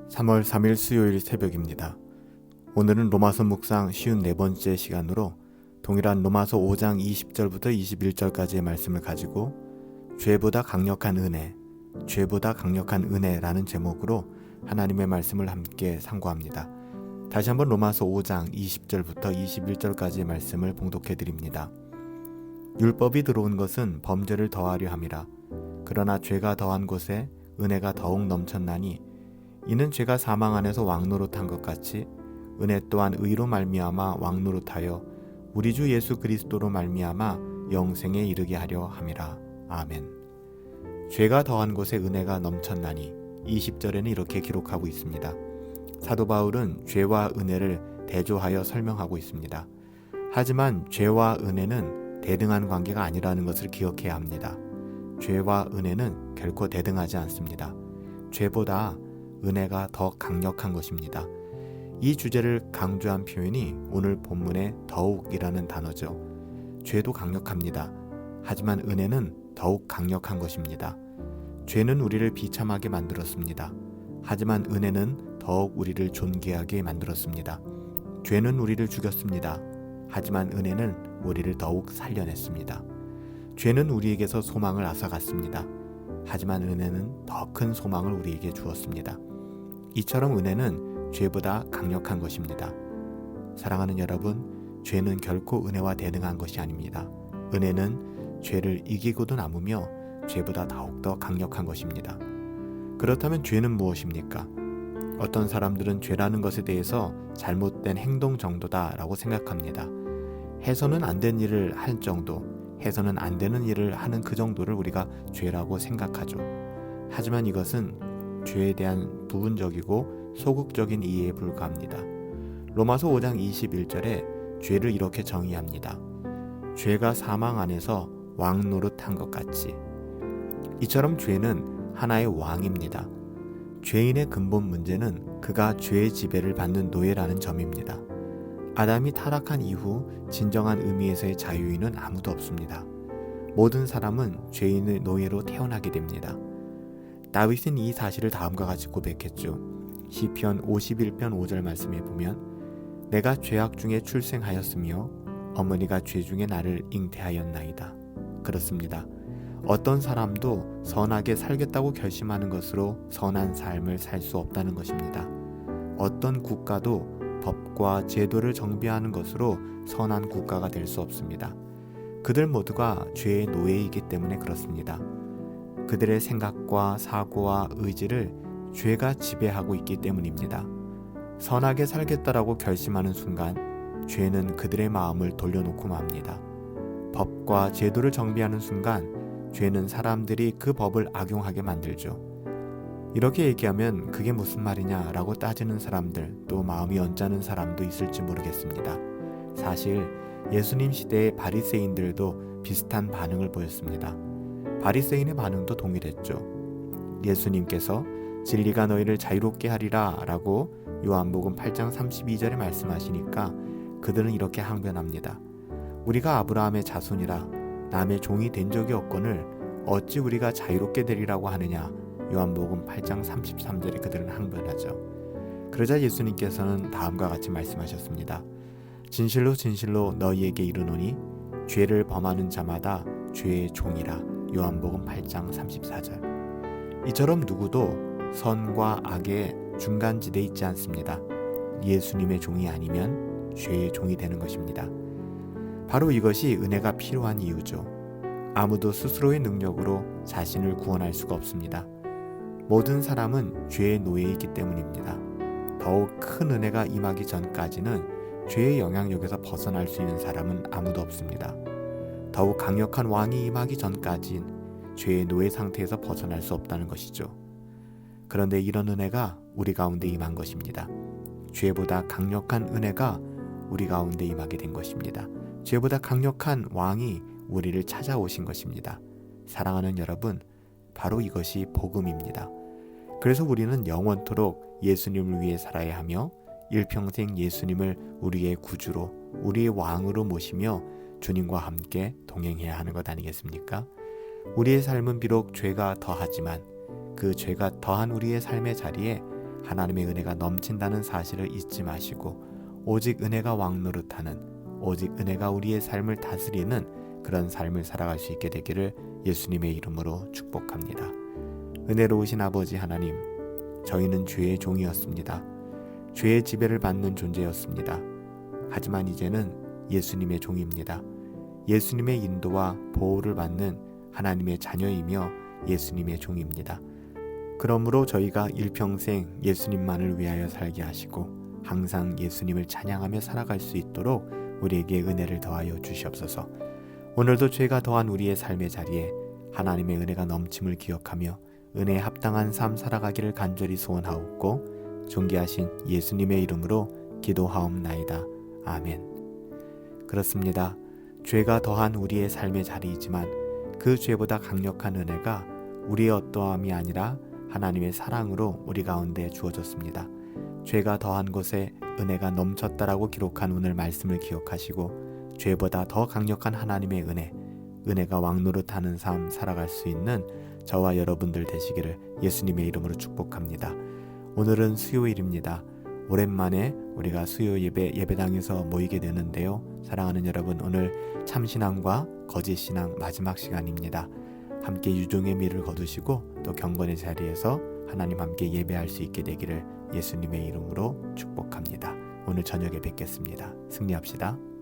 3월 3일 수요일 새벽입니다. 오늘은 로마서 묵상 54번째 시간으로 동일한 로마서 5장 20절부터 21절까지의 말씀을 가지고 죄보다 강력한 은혜라는 제목으로 하나님의 말씀을 함께 상고합니다. 다시 한번 로마서 5장 20절부터 21절까지의 말씀을 봉독해 드립니다. 율법이 들어온 것은 범죄를 더하려 함이라. 그러나 죄가 더한 곳에 은혜가 더욱 넘쳤나니 이는 죄가 사망 안에서 왕노릇한 것 같이 은혜 또한 의로 말미암아 왕노릇하여 우리 주 예수 그리스도로 말미암아 영생에 이르게 하려 함이라. 아멘. 죄가 더한 곳에 은혜가 넘쳤나니 20절에는 이렇게 기록하고 있습니다. 사도 바울은 죄와 은혜를 대조하여 설명하고 있습니다. 하지만 죄와 은혜는 대등한 관계가 아니라는 것을 기억해야 합니다. 죄와 은혜는 결코 대등하지 않습니다. 죄보다 은혜가 더 강력한 것입니다. 이 주제를 강조한 표현이 오늘 본문의 더욱이라는 단어죠. 죄도 강력합니다. 하지만 은혜는 더욱 강력한 것입니다. 죄는 우리를 비참하게 만들었습니다. 하지만 은혜는 더욱 우리를 존귀하게 만들었습니다. 죄는 우리를 죽였습니다. 하지만 은혜는 우리를 더욱 살려냈습니다. 죄는 우리에게서 소망을 앗아갔습니다. 하지만 은혜는 더 큰 소망을 우리에게 주었습니다. 이처럼 은혜는 죄보다 강력한 것입니다. 사랑하는 여러분, 죄는 결코 은혜와 대등한 것이 아닙니다. 은혜는 죄를 이기고도 남으며 죄보다 더욱더 강력한 것입니다. 그렇다면 죄는 무엇입니까? 어떤 사람들은 죄라는 것에 대해서 잘못된 행동 정도다라고 생각합니다. 해서는 안 된 일을 할 정도, 해서는 안 되는 일을 하는 그 정도를 우리가 죄라고 생각하죠. 하지만 이것은 죄에 대한 부분적이고 소극적인 이해에 불과합니다. 로마서 5장 21절에 죄를 이렇게 정의합니다. 죄가 사망 안에서 왕노릇한 것 같이. 이처럼 죄는 하나의 왕입니다. 죄인의 근본 문제는 그가 죄의 지배를 받는 노예라는 점입니다. 아담이 타락한 이후 진정한 의미에서의 자유인은 아무도 없습니다. 모든 사람은 죄인의 노예로 태어나게 됩니다. 다윗은 이 사실을 다음과 같이 고백했죠. 시편 51편 5절 말씀에 보면 내가 죄악 중에 출생하였으며 어머니가 죄 중에 나를 잉태하였나이다. 그렇습니다. 어떤 사람도 선하게 살겠다고 결심하는 것으로 선한 삶을 살 수 없다는 것입니다. 어떤 국가도 법과 제도를 정비하는 것으로 선한 국가가 될 수 없습니다. 그들 모두가 죄의 노예이기 때문에 그렇습니다. 그들의 생각과 사고와 의지를 죄가 지배하고 있기 때문입니다. 선하게 살겠다라고 결심하는 순간 죄는 그들의 마음을 돌려놓고 맙니다. 법과 제도를 정비하는 순간 죄는 사람들이 그 법을 악용하게 만들죠. 이렇게 얘기하면 그게 무슨 말이냐라고 따지는 사람들, 또 마음이 언짢은 사람도 있을지 모르겠습니다. 사실 예수님 시대의 바리새인들도 비슷한 반응을 보였습니다. 바리새인의 반응도 동일했죠. 예수님께서 진리가 너희를 자유롭게 하리라 라고 요한복음 8장 32절에 말씀하시니까 그들은 이렇게 항변합니다. 우리가 아브라함의 자손이라 남의 종이 된 적이 없거늘 어찌 우리가 자유롭게 되리라고 하느냐. 요한복음 8장 33절에 그들은 항변하죠. 그러자 예수님께서는 다음과 같이 말씀하셨습니다. 진실로 진실로 너희에게 이르노니 죄를 범하는 자마다 죄의 종이라. 요한복음 8장 34절. 이처럼 누구도 선과 악의 중간지대에 있지 않습니다. 예수님의 종이 아니면 죄의 종이 되는 것입니다. 바로 이것이 은혜가 필요한 이유죠. 아무도 스스로의 능력으로 자신을 구원할 수가 없습니다. 모든 사람은 죄의 노예이기 때문입니다. 더욱 큰 은혜가 임하기 전까지는 죄의 영향력에서 벗어날 수 있는 사람은 아무도 없습니다. 더욱 강력한 왕이 임하기 전까진 죄의 노예 상태에서 벗어날 수 없다는 것이죠. 그런데 이런 은혜가 우리 가운데 임한 것입니다. 죄보다 강력한 은혜가 우리 가운데 임하게 된 것입니다. 죄보다 강력한 왕이 우리를 찾아오신 것입니다. 사랑하는 여러분, 바로 이것이 복음입니다. 그래서 우리는 영원토록 예수님을 위해 살아야 하며 일평생 예수님을 우리의 구주로, 우리의 왕으로 모시며 주님과 함께 동행해야 하는 것 아니겠습니까? 우리의 삶은 비록 죄가 더하지만 그 죄가 더한 우리의 삶의 자리에 하나님의 은혜가 넘친다는 사실을 잊지 마시고 오직 은혜가 왕노릇하는, 오직 은혜가 우리의 삶을 다스리는 그런 삶을 살아갈 수 있게 되기를 예수님의 이름으로 축복합니다. 은혜로우신 아버지 하나님, 저희는 죄의 종이었습니다. 죄의 지배를 받는 존재였습니다. 하지만 이제는 예수님의 종입니다. 예수님의 인도와 보호를 받는 하나님의 자녀이며 예수님의 종입니다. 그러므로 저희가 일평생 예수님만을 위하여 살게 하시고 항상 예수님을 찬양하며 살아갈 수 있도록 우리에게 은혜를 더하여 주시옵소서. 오늘도 죄가 더한 우리의 삶의 자리에 하나님의 은혜가 넘침을 기억하며 은혜에 합당한 삶 살아가기를 간절히 소원하옵고 존귀하신 예수님의 이름으로 기도하옵나이다. 아멘. 그렇습니다. 죄가 더한 우리의 삶의 자리이지만 그 죄보다 강력한 은혜가 우리의 어떠함이 아니라 하나님의 사랑으로 우리 가운데 주어졌습니다. 죄가 더한 곳에 은혜가 넘쳤다라고 기록한 오늘 말씀을 기억하시고 죄보다 더 강력한 하나님의 은혜가 왕노릇하는 삶 살아갈 수 있는 저와 여러분들 되시기를 예수님의 이름으로 축복합니다. 오늘은 수요일입니다. 오랜만에 우리가 수요 예배당에서 모이게 되는데요. 사랑하는 여러분, 오늘 참신앙과 거짓신앙 마지막 시간입니다. 함께 유종의 미를 거두시고 또 경건의 자리에서 하나님 함께 예배할 수 있게 되기를 예수님의 이름으로 축복합니다. 오늘 저녁에 뵙겠습니다. 승리합시다.